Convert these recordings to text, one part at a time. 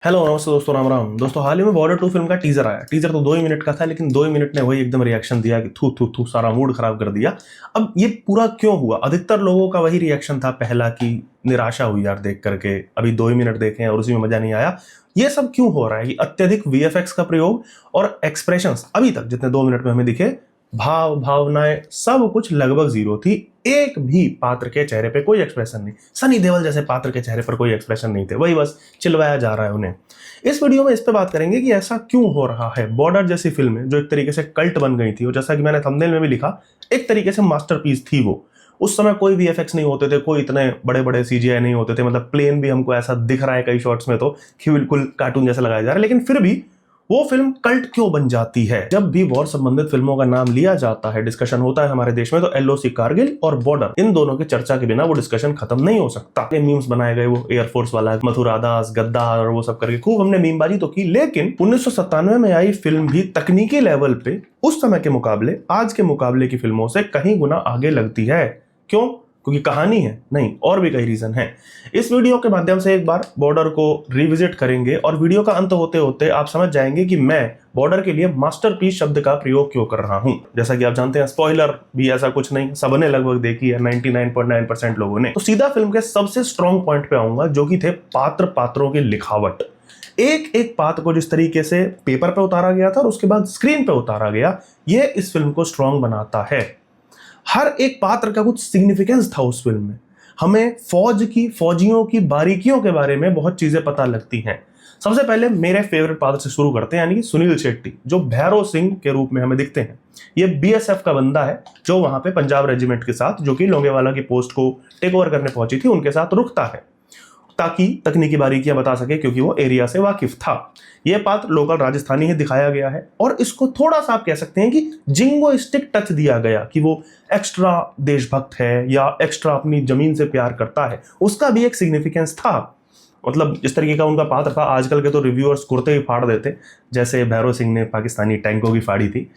Hello नमस्ते दोस्तों, राम राम दोस्तों। हाल ही में बॉर्डर 2 फिल्म का टीजर आया। टीजर तो 2 ही मिनट का था, लेकिन 2 ही मिनट ने वही एकदम रिएक्शन दिया कि थू थू थू, सारा मूड खराब कर दिया। अब ये पूरा क्यों हुआ? अधिकतर लोगों का वही रिएक्शन था पहला, कि निराशा हुई यार देख करके, अभी 2 ही मिनट देखे और उसी में मजा नहीं आया। ये सब क्यों हो रहा है कि अत्यधिक वीएफएक्स का प्रयोग और एक्सप्रेशंस अभी तक जितने 2 मिनट में हमें दिखे, भाव भावनाएं सब कुछ लगभग जीरो थी। एक भी पात्र के चेहरे पे कोई एक्सप्रेशन नहीं। सनी देओल जैसे पात्र के चेहरे पर कोई एक्सप्रेशन नहीं थे, वही बस चिल्लाया जा रहा है उन्हें। इस वीडियो में इस पे बात करेंगे कि ऐसा क्यों हो रहा है। बॉर्डर जैसी फिल्म जो एक तरीके से कल्ट बन गई थी, और जैसा कि मैंने थंबनेल में भी लिखा, एक तरीके से मास्टरपीस थी वो। उस समय कोई वीएफएक्स नहीं होते थे, कोई इतने बड़े बड़े सीजीआई नहीं होते थे। मतलब प्लेन भी हमको ऐसा दिख रहा है कई शॉट्स में तो कि बिल्कुल कार्टून जैसा लगाया जा रहा है, लेकिन फिर भी वो फिल्म कल्ट क्यों बन जाती है? जब भी वॉर संबंधित फिल्मों का नाम लिया जाता है, डिस्कशन होता है हमारे देश में, तो एलओसी कारगिल और बॉर्डर, इन दोनों की चर्चा के बिना वो डिस्कशन खत्म नहीं हो सकता। मीम्स बनाए गए, वो एयरफोर्स वाला मथुरा दास, गद्दार और वो सब करके खूब हमने मीमबाजी तो की, लेकिन 1997 में आई फिल्म भी तकनीकी लेवल पे उस समय के मुकाबले, आज के मुकाबले की फिल्मों से कहीं गुना आगे लगती है। क्यों? क्योंकि कहानी है? नहीं, और भी कई रीजन है। इस वीडियो के माध्यम से एक बार बॉर्डर को रिविजिट करेंगे, और वीडियो का अंत होते होते आप समझ जाएंगे कि मैं बॉर्डर के लिए मास्टरपीस शब्द का प्रयोग क्यों कर रहा हूं। जैसा कि आप जानते हैं, स्पॉइलर भी ऐसा कुछ नहीं, सबने लगभग देखी है, 99.9% लोगों ने। तो सीधा फिल्म के सबसे स्ट्रॉन्ग पॉइंट पे आऊंगा, जो कि थे पात्रों की लिखावट। एक एक पात्र को जिस तरीके से पेपर पे उतारा गया था और उसके बाद स्क्रीन पे उतारा गया, यह इस फिल्म को स्ट्रॉन्ग बनाता है। हर एक पात्र का कुछ सिग्निफिकेंस था उस फिल्म में। हमें फौजियों की बारीकियों के बारे में बहुत चीजें पता लगती हैं। सबसे पहले मेरे फेवरेट पात्र से शुरू करते हैं, यानी कि सुनील शेट्टी, जो भैरव सिंह के रूप में हमें दिखते हैं। ये बीएसएफ का बंदा है, जो वहां पे पंजाब रेजिमेंट के साथ, जो कि लोंगेवाला की पोस्ट को टेक ओवर करने पहुंची थी, उनके साथ रुकता है ताकि तकनीकी बारीकियां बता सके, क्योंकि वो एरिया से वाकिफ था। यह पात्र लोकल राजस्थानी ही दिखाया गया है, और इसको थोड़ा सा आप कह सकते हैं कि जिंगोइस्टिक टच दिया गया, कि वो एक्स्ट्रा देशभक्त है या एक्स्ट्रा अपनी जमीन से प्यार करता है। उसका भी एक सिग्निफिकेंस था। मतलब जिस तरीके का उनका पात्र था, आजकल के तो रिव्यूअर्स कुर्ते ही फाड़ देते, जैसे भैरव सिंह ने पाकिस्तानी टैंकों की फाड़ी थी।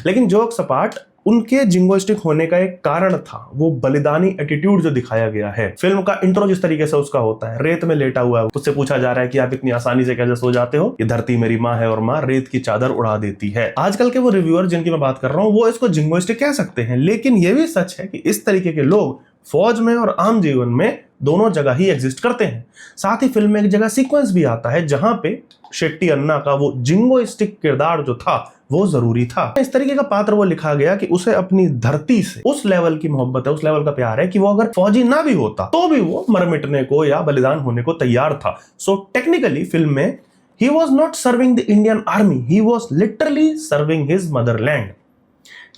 लेकिन जोक सपाट, उनके जिंगोइस्टिक होने का एक कारण था वो बलिदानी एटीट्यूड जो दिखाया गया है। फिल्म का इंट्रो जिस तरीके से उसका होता है, रेत में लेटा हुआ है, उससे पूछा जा रहा है कि आप इतनी आसानी से कैसे सो जाते हो, ये धरती मेरी माँ है और माँ रेत की चादर उड़ा देती है। आजकल के वो रिव्यूअर जिनकी मैं बात कर रहा हूँ, वो इसको जिंगोइस्टिक कह सकते हैं, लेकिन ये भी सच है कि इस तरीके के लोग फौज में और आम जीवन में दोनों जगह ही एग्जिस्ट करते हैं। साथ ही फिल्म में एक जगह सीक्वेंस भी आता है जहां पे शेट्टी अन्ना का वो जिंगोइस्टिक किरदार जो था वो जरूरी था। इस तरीके का पात्र वो लिखा गया कि उसे अपनी धरती से उस लेवल की मोहब्बत है, उस लेवल का प्यार है कि वो अगर फौजी ना भी होता तो भी वो मर मिटने को या बलिदान होने को तैयार था। सो टेक्निकली फिल्म में he was not serving the Indian army, he was literally serving his Motherland.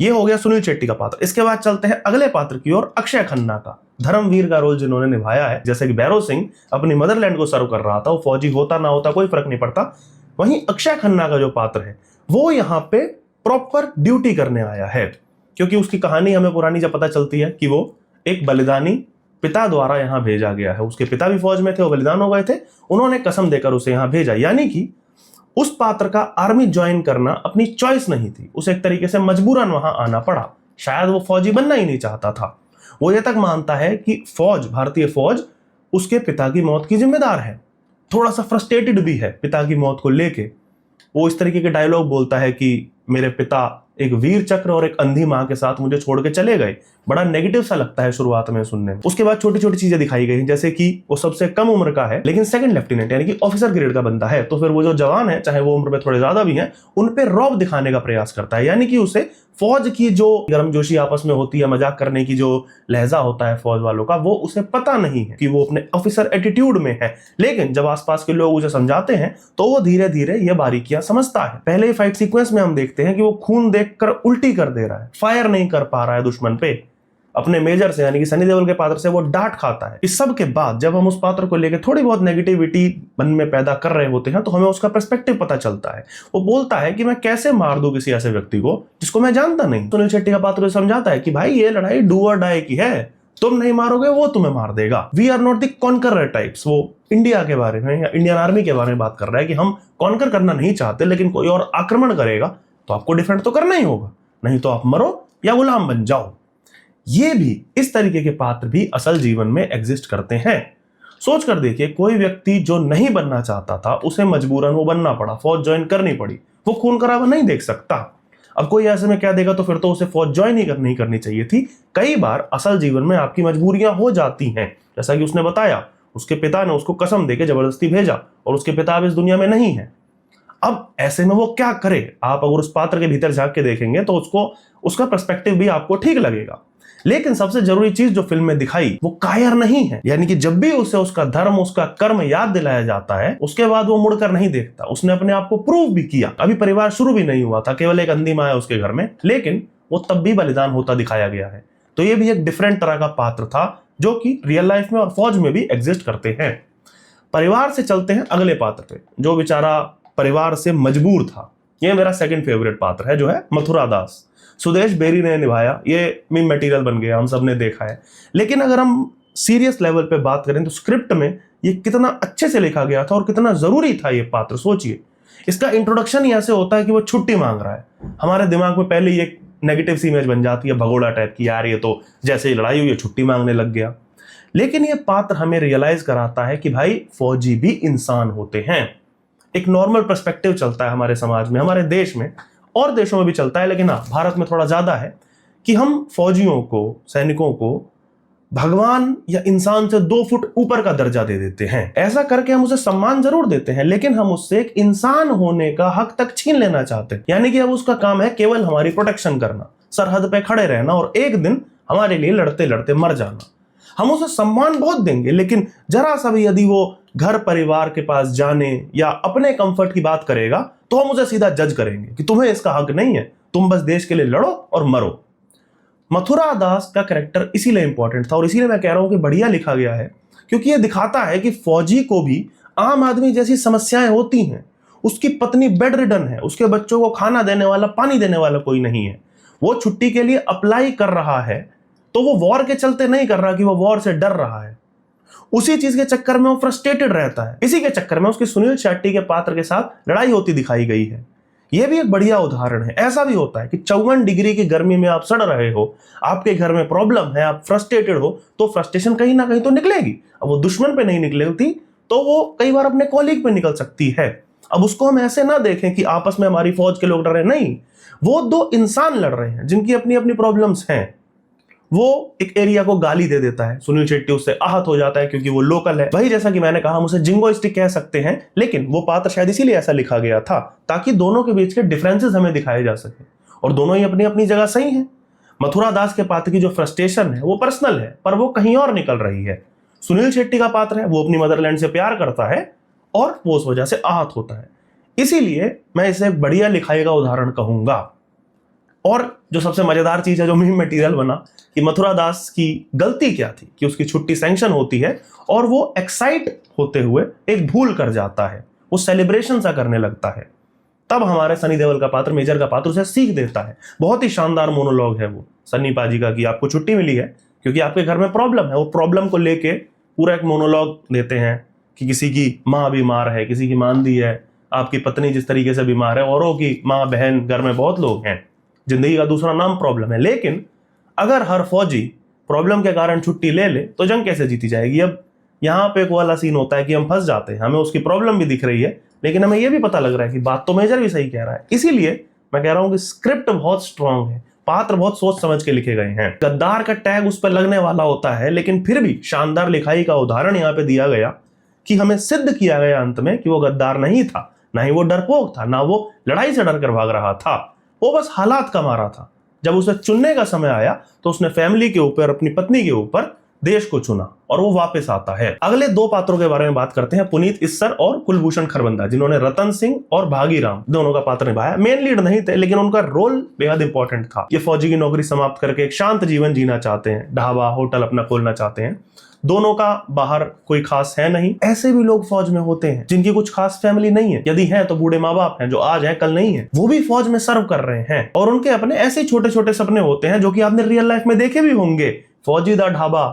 ये हो गया सुनील शेट्टी का पात्र। इसके बाद चलते हैं अगले पात्र की ओर, अक्षय खन्ना का। धर्मवीर का रोल जिन्होंने निभाया है, जैसे कि भैरव सिंह अपनी मदरलैंड को सर्व कर रहा था, वो फौजी होता ना होता कोई फर्क नहीं पड़ता, वहीं अक्षय खन्ना का जो पात्र है वो यहाँ पे प्रॉपर ड्यूटी करने आया है। क्योंकि उसकी कहानी हमें पुरानी जब पता चलती है कि वो एक बलिदानी पिता द्वारा यहाँ भेजा गया है। उसके पिता भी फौज में थे, वो बलिदान हो गए थे, उन्होंने कसम देकर उसे यहाँ भेजा। यानी कि उस पात्र का आर्मी ज्वाइन करना अपनी चॉइस नहीं थी, उसे एक तरीके से मजबूरन वहां आना पड़ा। शायद वो फौजी बनना ही नहीं चाहता था। वो ये तक मानता है कि फौज, भारतीय फौज, उसके पिता की मौत की जिम्मेदार है। थोड़ा सा फ्रस्ट्रेटेड भी है पिता की मौत को लेके। वो इस तरीके के डायलॉग बोलता है कि मेरे पिता एक वीर चक्र और एक अंधी मां के साथ मुझे छोड़ के चले गए। बड़ा नेगेटिव सा लगता है शुरुआत में सुनने में। उसके बाद छोटी छोटी चीजें दिखाई गई, जैसे कि वो सबसे कम उम्र का है, लेकिन सेकंड लेफ्टिनेंट यानी कि ऑफिसर ग्रेड का बंदा है। तो फिर वो जो जवान है, चाहे वो उम्र में थोड़े ज्यादा भी हैं, उन पे रौब दिखाने का प्रयास करता है। यानी कि उसे फौज की जो गर्मजोशी आपस में होती है, मजाक करने की जो लहजा होता है फौज वालों का, वो उसे पता नहीं है कि वो अपने ऑफिसर एटीट्यूड में है। लेकिन जब आसपास के लोग उसे समझाते हैं तो वो धीरे धीरे ये बारीकियां समझता है। पहले फाइट सीक्वेंस में हम देखते हैं कि वो खून देखकर उल्टी कर दे रहा है, फायर नहीं कर पा रहा है दुश्मन पे। अपने मेजर से यानी कि सनी देओल के पात्र से वो डांट खाता है। इस सब के बाद जब हम उस पात्र को लेकर थोड़ी बहुत नेगेटिविटी मन में पैदा कर रहे होते हैं, तो हमें उसका पर्सपेक्टिव पता चलता है। वो बोलता है कि मैं कैसे मार दूं किसी ऐसे व्यक्ति को जिसको मैं जानता नहीं। सुनील शेट्टी का पात्र समझाता है कि भाई ये लड़ाई डू और डाई की है, तुम नहीं मारोगे वो तुम्हें मार देगा। We are not the conqueror types. वो इंडिया के बारे में या इंडियन आर्मी के बारे में बात कर रहा है कि हम कॉन्कर करना नहीं चाहते, लेकिन कोई और आक्रमण करेगा तो आपको डिफेंड तो करना ही होगा, नहीं तो आप मरो या गुलाम बन जाओ। ये भी, इस तरीके के पात्र भी असल जीवन में एग्जिस्ट करते हैं। सोच कर देखिए, कोई व्यक्ति जो नहीं बनना चाहता था उसे मजबूरन वो बनना पड़ा, फौज ज्वाइन करनी पड़ी। वो खून खराबा नहीं देख सकता। अब कोई ऐसे में क्या देगा, तो फिर तो उसे फौज ज्वाइन ही नहीं करनी चाहिए थी। कई बार असल जीवन में आपकी मजबूरियां हो जाती हैं, जैसा कि उसने बताया, उसके पिता ने उसको कसम देके जबरदस्ती भेजा और उसके पिता अब इस दुनिया में नहीं है। अब ऐसे में वो क्या करे? आप अगर उस पात्र के भीतर झांक के देखेंगे तो उसका पर्सपेक्टिव भी आपको ठीक लगेगा। लेकिन सबसे जरूरी चीज जो फिल्म में दिखाई वो कायर नहीं है, यानी कि जब भी उसे उसका धर्म, उसका कर्म याद दिलाया जाता है, उसके बाद वो मुड़कर नहीं देखता। उसने अपने आप को प्रूव भी किया। अभी परिवार शुरू भी नहीं हुआ था, केवल एक अंधी माँ है उसके घर में, लेकिन वो तब भी बलिदान होता दिखाया गया है। तो ये भी एक डिफरेंट तरह का पात्र था जो कि रियल लाइफ में और फौज में भी एग्जिस्ट करते हैं। परिवार से चलते हैं अगले पात्र पे, जो बेचारा परिवार से मजबूर था। ये मेरा सेकंड फेवरेट पात्र है, जो है मथुरा दास। सुदेश बेरी ने निभाया। ये मीम मटेरियल बन गया, हम सब ने देखा है। लेकिन अगर हम सीरियस लेवल पे बात करें तो स्क्रिप्ट में ये कितना अच्छे से लिखा गया था और कितना जरूरी था ये पात्र। सोचिए, इसका इंट्रोडक्शन ही ऐसे होता है कि वो छुट्टी मांग रहा है। हमारे दिमाग में पहले ही एक नेगेटिव सी इमेज बन जाती है, भगोड़ा टाइप की, यार ये तो जैसे ही लड़ाई हुई छुट्टी मांगने लग गया। लेकिन ये पात्र हमें रियलाइज कराता है कि भाई फौजी भी इंसान होते हैं। एक नॉर्मल पर्सपेक्टिव चलता है हमारे समाज में, हमारे देश में, और देशों में भी चलता है, लेकिन हाँ भारत में थोड़ा ज्यादा है, कि हम फौजियों को, सैनिकों को भगवान या इंसान से 2 फुट ऊपर का दर्जा दे देते हैं। ऐसा करके हम उसे सम्मान जरूर देते हैं, लेकिन हम उससे एक इंसान होने का हक तक छीन लेना चाहते हैं। यानी कि अब उसका काम है केवल हमारी प्रोटेक्शन करना, सरहद पे खड़े रहना और एक दिन हमारे लिए लड़ते लड़ते मर जाना। हम उसे सम्मान बहुत देंगे, लेकिन जरा सा भी यदि वो घर परिवार के पास जाने या अपने कंफर्ट की बात करेगा तो हम उसे सीधा जज करेंगे कि तुम्हें इसका हक नहीं है, तुम बस देश के लिए लड़ो और मरो। मथुरा दास का कैरेक्टर इसीलिए इंपॉर्टेंट था और इसीलिए मैं कह रहा हूं कि बढ़िया लिखा गया है, क्योंकि यह दिखाता है कि फौजी को भी आम आदमी जैसी समस्याएं होती हैं। उसकी पत्नी बेड रिडन है, उसके बच्चों को खाना देने वाला, पानी देने वाला कोई नहीं है। वो छुट्टी के लिए अप्लाई कर रहा है तो वो वॉर के चलते नहीं कर रहा कि वो वॉर से डर रहा है। उसी चीज के चक्कर में वो फ्रस्ट्रेटेड रहता है। इसी के चक्कर में उसके सुनील शेट्टी के पात्र के साथ लड़ाई होती दिखाई गई है। यह भी एक बढ़िया उदाहरण है। ऐसा भी होता है कि 54 डिग्री की गर्मी में आप सड़ रहे हो, आपके घर में प्रॉब्लम है, आप फ्रस्ट्रेटेड हो, तो फ्रस्ट्रेशन कहीं ना कहीं तो निकलेगी। अब वो दुश्मन पे नहीं निकलती तो वो कई बार अपने कॉलीग पे निकल सकती है। अब उसको हम ऐसे ना देखें कि आपस में हमारी फौज के लोग लड़ रहे हैं, नहीं, वो 2 इंसान लड़ रहे हैं जिनकी अपनी अपनी प्रॉब्लम्स हैं। वो एक एरिया को गाली दे देता है, सुनील शेट्टी उससे आहत हो जाता है क्योंकि वो लोकल है। वही जैसा कि मैंने कहा, हम उसे जिंगोइस्टिक कह सकते हैं, लेकिन वो पात्र शायद इसीलिए ऐसा लिखा गया था ताकि दोनों के बीच के डिफरेंसेस हमें दिखाए जा सके, और दोनों ही अपनी अपनी जगह सही हैं। मथुरा दास के पात्र की जो फ्रस्ट्रेशन है वो पर्सनल है, पर वो कहीं और निकल रही है। सुनील शेट्टी का पात्र है, वो अपनी मदरलैंड से प्यार करता है और वो उस वजह से आहत होता है। इसीलिए मैं इसे एक बढ़िया लिखाई का उदाहरण कहूंगा। और जो सबसे मजेदार चीज है, जो मीम मटेरियल बना, कि मथुरा दास की गलती क्या थी कि उसकी छुट्टी सैंक्शन होती है और वो एक्साइट होते हुए एक भूल कर जाता है, वो सेलिब्रेशन सा करने लगता है। तब हमारे सनी देओल का पात्र, मेजर का पात्र, उसे सीख देता है। बहुत ही शानदार मोनोलॉग है वो सन्नी पाजी का, कि आपको छुट्टी मिली है क्योंकि आपके घर में प्रॉब्लम है। वो प्रॉब्लम को लेके पूरा एक मोनोलॉग देते हैं कि किसी की माँ बीमार है, किसी की मांदी है, आपकी पत्नी जिस तरीके से बीमार है, औरों की माँ बहन, घर में बहुत लोग हैं, जिंदगी का दूसरा नाम प्रॉब्लम है। लेकिन अगर हर फौजी प्रॉब्लम के कारण छुट्टी ले ले तो जंग कैसे जीती जाएगी? अब यहाँ पे एक वाला सीन होता है कि हम फंस जाते हैं, हमें उसकी प्रॉब्लम भी दिख रही है, लेकिन हमें यह भी पता लग रहा है कि बात तो मेजर भी सही कह रहा है। इसीलिए मैं कह रहा हूं कि स्क्रिप्ट बहुत स्ट्रांग है, पात्र बहुत सोच समझ के लिखे गए हैं। गद्दार का टैग उस पर लगने वाला होता है, लेकिन फिर भी शानदार लिखाई का उदाहरण यहाँ पे दिया गया कि हमें सिद्ध किया गया अंत में कि वो गद्दार नहीं था, ना ही वो डरपोक था, ना वो लड़ाई से डर कर भाग रहा था। वो बस हालात का मारा था। जब उसे चुनने का समय आया तो उसने फैमिली के ऊपर, अपनी पत्नी के ऊपर देश को चुना और वो वापस आता है। अगले 2 पात्रों के बारे में बात करते हैं, पुनीत इस्सर और कुलभूषण खरबंदा, जिन्होंने रतन सिंह और भागीराम दोनों का पात्र निभाया। मेन लीड नहीं थे, लेकिन उनका रोल बेहद इंपॉर्टेंट था। ये फौजी की नौकरी समाप्त करके एक शांत जीवन जीना चाहते हैं, ढाबा होटल अपना खोलना चाहते हैं। दोनों का बाहर कोई खास है नहीं। ऐसे भी लोग फौज में होते हैं जिनकी कुछ खास फैमिली नहीं है, यदि है तो बूढ़े माँ बाप हैं जो आज हैं कल नहीं है। वो भी फौज में सर्व कर रहे हैं और उनके अपने ऐसे छोटे छोटे सपने होते हैं जो कि आपने रियल लाइफ में देखे भी होंगे। फौजी दा ढाबा,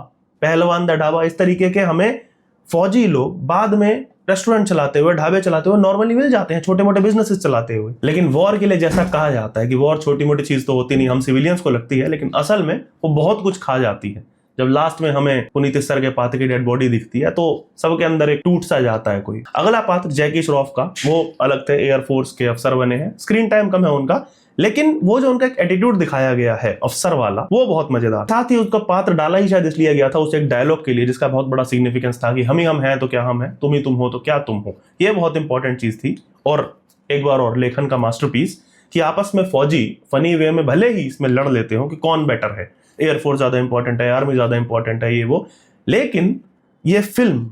पहलवान दा ढाबा, इस तरीके के हमें फौजी लोग बाद में रेस्टोरेंट चलाते हुए, ढाबे चलाते हुए नॉर्मली मिल जाते हैं, छोटे मोटे बिजनेसेस चलाते हुए। लेकिन वॉर के लिए जैसा कहा जाता है कि वॉर छोटी मोटी चीज तो होती नहीं, हम सिविलियंस को लगती है, लेकिन असल में वो बहुत कुछ खा जाती है। जब लास्ट में हमें पुनीत इस्सर के पात्र की डेड बॉडी दिखती है तो सबके अंदर एक टूट सा जाता है कोई। अगला पात्र जैकी श्रॉफ का, वो अलग थे, एयरफोर्स के अफसर बने हैं, स्क्रीन टाइम कम है उनका, लेकिन वो जो उनका एक एटीट्यूड दिखाया गया है अफसर वाला, वो बहुत मजेदार। साथ ही उसका पात्र डाला ही शायद इसलिए गया था उसे एक डायलॉग के लिए जिसका बहुत बड़ा सिग्निफिकेंस था कि हम ही हम हैं तो क्या हम हैं, तुम ही तुम हो तो क्या तुम हो। ये बहुत इंपॉर्टेंट चीज थी। और एक बार और लेखन का मास्टरपीस कि आपस में फौजी फनी वे में भले ही इसमें लड़ लेते हो कि कौन बेटर है, एयरफोर्स ज्यादा इंपॉर्टेंट है, आर्मी ज्यादा इंपॉर्टेंट है, ये वो, लेकिन ये फिल्म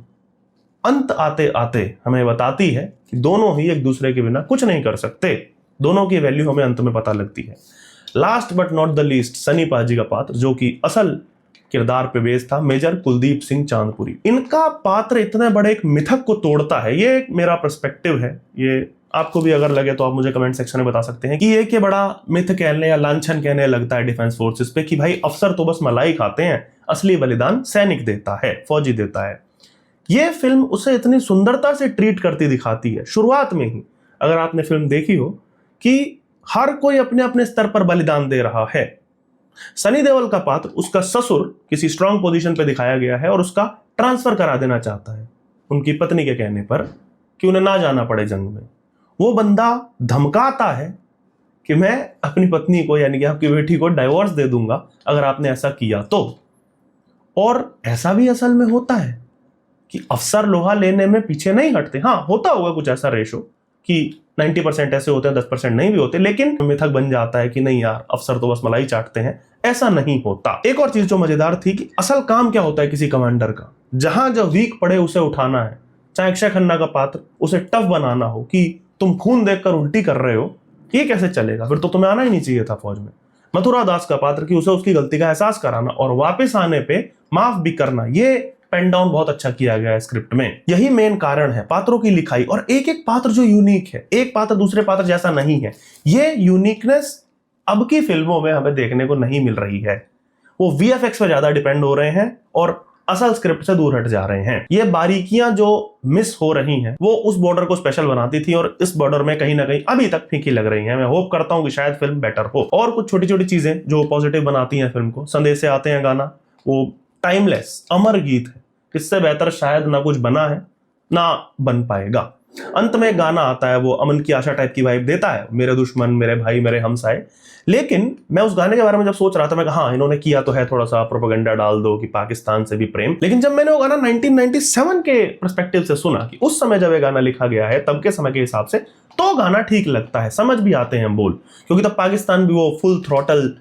अंत आते आते हमें बताती है कि दोनों ही एक दूसरे के बिना कुछ नहीं कर सकते। दोनों की वैल्यू हमें अंत में पता लगती है। Last but not the least Sunny पाजी का पात्र, जो कि असल किरदार पे बेस्ड था, मेजर कुलदीप सिंह चांदपुरी। इनका पात्र इतने बड़े एक मिथक को तोड़ता है, ये एक मेरा पर्सपेक्टिव है, ये आपको भी अगर लगे तो आप मुझे कमेंट सेक्शन में बता सकते हैं कि ये क्या बड़ा मिथ कहने या लांछन कहने लगता है डिफेंस फोर्सेस पे कि भाई अफसर तो बस मलाई खाते हैं, असली बलिदान सैनिक देता है, फौजी देता है। ये फिल्म उसे इतनी सुंदरता से ट्रीट करती दिखाती है शुरुआत में ही, अगर आपने फिल्म देखी हो, कि हर कोई अपने अपने स्तर पर बलिदान दे रहा है। सनी देओल का पात्र, उसका ससुर किसी स्ट्रांग पोजीशन पे दिखाया गया है और उसका ट्रांसफर करा देना चाहता है उनकी पत्नी के कहने पर कि उन्हें ना जाना पड़े जंग में। वो बंदा धमकाता है कि मैं अपनी पत्नी को यानी कि आपकी बेटी को डाइवोर्स दे दूंगा अगर आपने ऐसा किया तो। और ऐसा भी असल में होता है कि अफसर लोहा लेने में पीछे नहीं हटते। हाँ, होता होगा कुछ ऐसा रेशो कि 90% ऐसे होते हैं, 10% नहीं भी होते, लेकिन मिथक बन जाता है कि नहीं यार अफसर तो बस मलाई चाटते हैं। ऐसा नहीं होता। एक और चीज जो मजेदार थी कि असल काम क्या होता है किसी कमांडर का, जहां जो वीक पड़े उसे उठाना है। चाहे अक्षय खन्ना का पात्र, उसे टफ बनाना हो कि तुम खून देखकर उल्टी कर रहे हो, ये कैसे चलेगा, फिर तो तुम्हें आना ही नहीं चाहिए था फौज में। मथुरा दास का पात्र कि उसे उसकी गलती का एहसास कराना और वापस आने पे माफ भी करना, ये पेन डाउन बहुत अच्छा किया गया है स्क्रिप्ट में। यही मेन कारण है पात्रों की लिखाई, और एक एक पात्र जो यूनिक है, एक पात्र दूसरे पात्र जैसा नहीं है। ये यूनिकनेस अब की फिल्मों में हमें देखने को नहीं मिल रही है। वो वीएफएक्स पे ज्यादा डिपेंड हो रहे हैं और असल स्क्रिप्ट से दूर हट जा रहे हैं। ये बारीकियां जो मिस हो रही हैं वो उस बॉर्डर को स्पेशल बनाती थी और इस बॉर्डर में कहीं ना कहीं अभी तक फीकी लग रही हैं। मैं होप करता हूं कि शायद फिल्म बेटर हो। और कुछ छोटी छोटी चीजें जो पॉजिटिव बनाती हैं फिल्म को, संदेश से आते हैं गाना, वो टाइमलेस अमर गीत है, इससे बेहतर शायद ना कुछ बना है ना बन पाएगा। अंत में गाना आता है, वो अमन की आशा टाइप की वाइब देता है, मेरे दुश्मन मेरे भाई मेरे हमसाए। लेकिन मैं उस गाने के बारे में जब सोच रहा था, मैं कहा हाँ इन्होंने किया तो है, थोड़ा सा प्रोपेगेंडा डाल दो कि पाकिस्तान से भी प्रेम। लेकिन जब मैंने वो गाना 1997 के पर्सपेक्टिव से सुना कि उस समय जब ये गाना लिखा गया है तब के समय के हिसाब से, तो गाना ठीक लगता है, समझ भी आते हैं बोल, क्योंकि तब पाकिस्तान भी वो फुल थ्रॉटल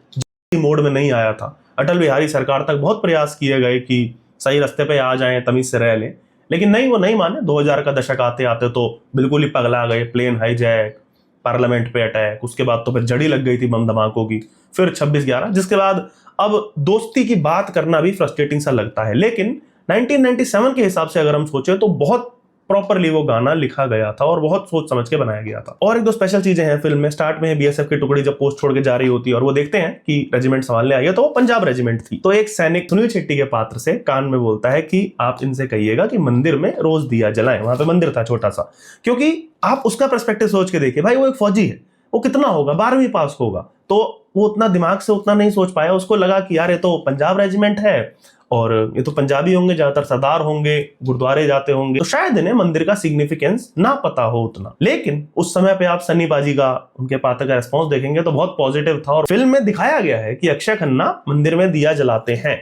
मोड में नहीं आया था। अटल बिहारी सरकार तक बहुत प्रयास किए गए कि सही रास्ते पे आ जाएं, तमीज से रह लें, लेकिन नहीं, वो नहीं माने। 2000 का दशक आते आते तो बिल्कुल ही पगला गए, प्लेन हाईजैक, पार्लियामेंट पे अटैक, उसके बाद तो फिर जड़ी लग गई थी बम धमाकों की, फिर 26/11, जिसके बाद अब दोस्ती की बात करना भी फ्रस्ट्रेटिंग सा लगता है। लेकिन 1997 के हिसाब से अगर हम सोचें तो बहुत प्रॉपरली वो गाना लिखा गया था और बहुत सोच समझ के बनाया गया था। और एक दो स्पेशल चीजें हैं फिल्म में। स्टार्ट में बीएसएफ की टुकड़ी जब पोस्ट छोड़ के जा रही होती है और वो देखते हैं कि रेजिमेंट संभालने आई है, तो वो पंजाब रेजिमेंट थी। तो एक सैनिक सुनील शेट्टी के पात्र से कान में बोलता है कि आप इनसे कहिएगा कि मंदिर में रोज दिया जलाएं। वहां पे मंदिर था छोटा सा, क्योंकि आप उसका पर्सपेक्टिव सोच के देखिए, भाई वो एक फौजी है, वो कितना होगा, 12वीं पास होगा, तो वो उतना दिमाग से उतना नहीं सोच पाया। उसको लगा कि यार ये तो पंजाब रेजिमेंट है और ये तो पंजाबी होंगे, ज्यादातर सरदार होंगे, गुरुद्वारे जाते होंगे, तो शायद इन्हें मंदिर का सिग्निफिकेंस ना पता हो उतना। लेकिन उस समय पे आप सन्नी पाजी का, उनके पात्र का रेस्पॉन्स देखेंगे तो बहुत पॉजिटिव था। और फिल्म में दिखाया गया है कि अक्षय खन्ना मंदिर में दिया जलाते हैं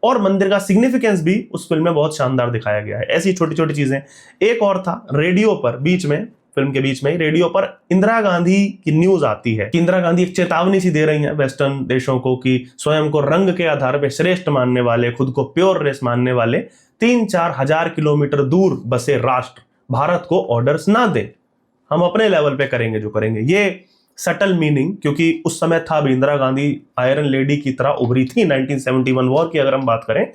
और मंदिर का सिग्निफिकेंस भी उस फिल्म में बहुत शानदार दिखाया गया है। ऐसी छोटी छोटी चीजें। एक और था, रेडियो पर बीच में, फिल्म के बीच में ही रेडियो पर इंदिरा गांधी की न्यूज आती है कि इंदिरा गांधी एक चेतावनी सी दे रही हैं वेस्टर्न देशों को कि स्वयं को रंग के आधार पर श्रेष्ठ मानने वाले, खुद को प्योर रेस मानने वाले 3-4 हजार किलोमीटर दूर बसे राष्ट्र भारत को ऑर्डर्स ना दें, हम अपने लेवल पे करेंगे जो करेंगे। ये सटल मीनिंग, क्योंकि उस समय था भी इंदिरा गांधी आयरन लेडी की तरह उभरी थी 1971 वॉर की अगर हम बात करें,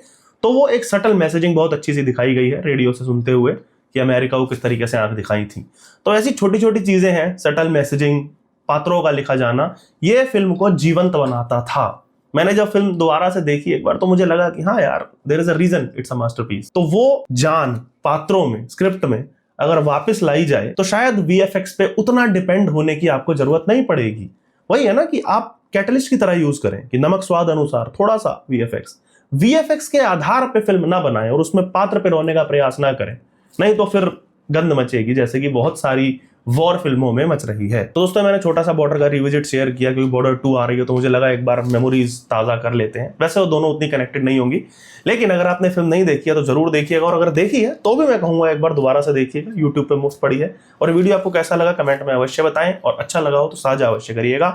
तो वो एक सटल मैसेजिंग बहुत अच्छी सी दिखाई गई है रेडियो से सुनते हुए कि अमेरिका को किस तरीके से आंख दिखाई थी। तो ऐसी छोटी छोटी चीजें हैं, सटल मैसेजिंग, पात्रों का लिखा जाना, ये फिल्म को जीवंत बनाता था। मैंने जब फिल्म दोबारा से देखी एक बार तो मुझे लगा कि हाँ यार, there is a reason it's a masterpiece. तो वो जान पात्रों में, स्क्रिप्ट में अगर वापस लाई जाए तो शायद वीएफएक्स पे उतना डिपेंड होने की आपको जरूरत नहीं पड़ेगी। वही है ना कि आप कैटलिस्ट की तरह यूज करें कि नमक स्वाद अनुसार, थोड़ा सा वीएफएक्स, वीएफएक्स के आधार पे फिल्म ना बनाएं और उसमें पात्र पे रोने का प्रयास ना करें, नहीं तो फिर गंद मचेगी, जैसे कि बहुत सारी वॉर फिल्मों में मच रही है। तो दोस्तों मैंने छोटा सा बॉर्डर का रिविजिट शेयर किया क्योंकि बॉर्डर 2 आ रही है, तो मुझे लगा एक बार मेमोरीज ताज़ा कर लेते हैं। वैसे वो दोनों उतनी कनेक्टेड नहीं होंगी, लेकिन अगर आपने फिल्म नहीं देखी है तो जरूर देखिएगा, और अगर देखी है तो भी मैं कहूंगा एक बार दोबारा से देखिएगा, यूट्यूब पे मुफ्त पड़ी है। और वीडियो आपको कैसा लगा कमेंट में अवश्य बताएं, और अच्छा लगा हो तो साझा अवश्य करिएगा।